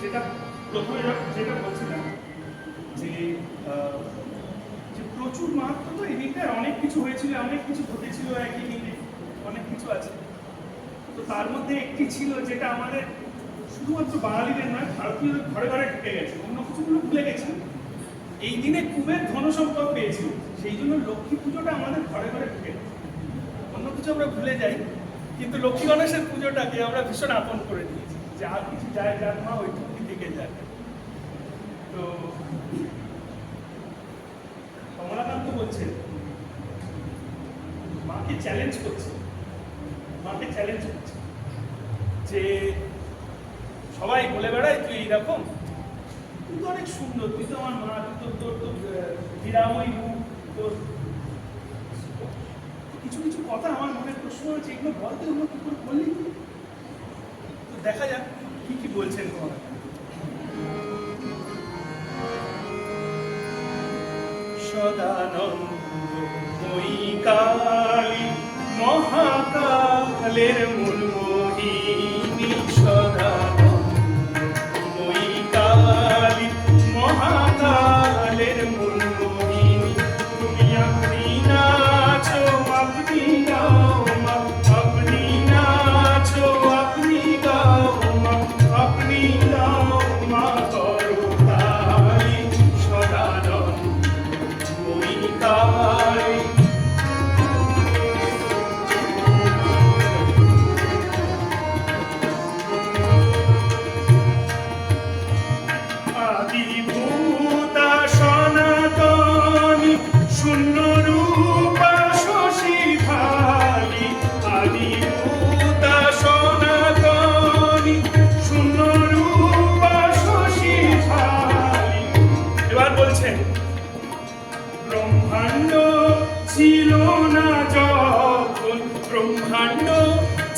যেটা প্রথমে যেটা বলছিলাম যে প্রচুর মাহাত্ম, তো এই দিকটায় অনেক কিছু হয়েছিল, অনেক কিছু ঘটেছিল, একই দিনে অনেক কিছু আছে। তো তার মধ্যে একটি ছিল যেটা আমাদের শুধুমাত্র বাঙালিদের নয়, ভারতীয়দের ঘরে ঘরে ঢুকে গেছে, অন্য কিছুগুলো ভুলে গেছি। এই দিনে কুবের ধনসম্পদ পেয়েছিল, সেই জন্য লক্ষ্মী পুজোটা আমাদের ঘরে ঘরে ঢুকে গেছে। অন্য কিছু আমরা ভুলে যাই, কিন্তু লক্ষ্মী গণেশের পুজোটাকে আমরা ভীষণ আপন করে দিয়েছি, যে আর কিছু যায় যার মা ওইটুকুই থেকে যায়। তো কমলাকান্ত বলছে মাকে চ্যালেঞ্জ করছে, যে সবাই বলে বেড়ায় তুই এইরকম, তুই তো অনেক সুন্দর, তুই তো আমার মা, তুই তো তোর তো হীরাময়ী মুখ, তোর কিছু কিছু কথা আমার মনে প্রশ্ন আছে, এগুলো বলতে অন্য কি করে বললি। তো দেখা যাক কি কি বলছেন কমলাকান্ত। সদানন্দময়ী কালী মহাকালের মূল মোহিনী, সদানন্দময়ী কালী মহাকালের মূল মোহিনী, তুমি আপনি নাচো আপনি গাও মা, আপনি নাচো আপনি গাও মা, আপনি গাও মা করো তালি, সদানন্দময়ী কালী। আদিভূতা সনাতনী শূন্য রূপা শশী ভালি, আদিভূতা সনাতনী শূন্য রূপা শশী ভালি। এবার বলছেন ব্রহ্মাণ্ড ছিল না যখন, ব্রহ্মাণ্ড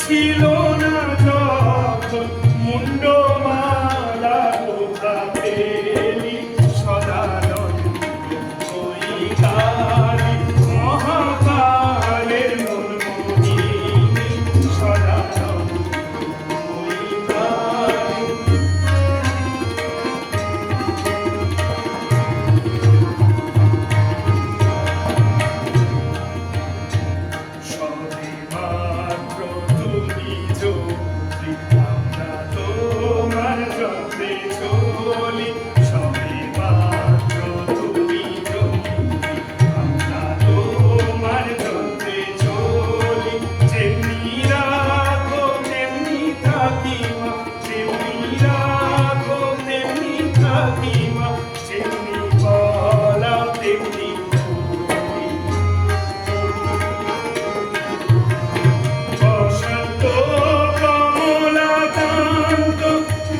ছিল না যখন, মুন্ডমালা কোথা পেলি, সদানন্দময়ী কালী মহাকালের মূল মোহিনী, সদানন্দময়ী কালী। সবে মাত্র তুমি জ্যোতি, আমরা তোমার যত্নে চলি, সবে মাত্র তুমি জ্যোতি, আমরা তোমার যত্নে চলি, যেমনি রাখো তেমনি থাকি মা, যেমনি রাখো তেমনি থাকি মা, যেমনি বলাও তেমনি করি। বসন্ত কমলাকান্ত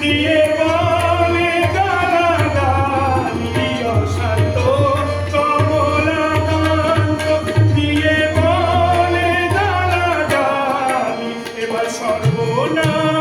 দিয়ে বলে গালাগালি, অশান্ত কমলাকান্ত দিয়ে বলে গালাগালি, এবার সর্বনাশ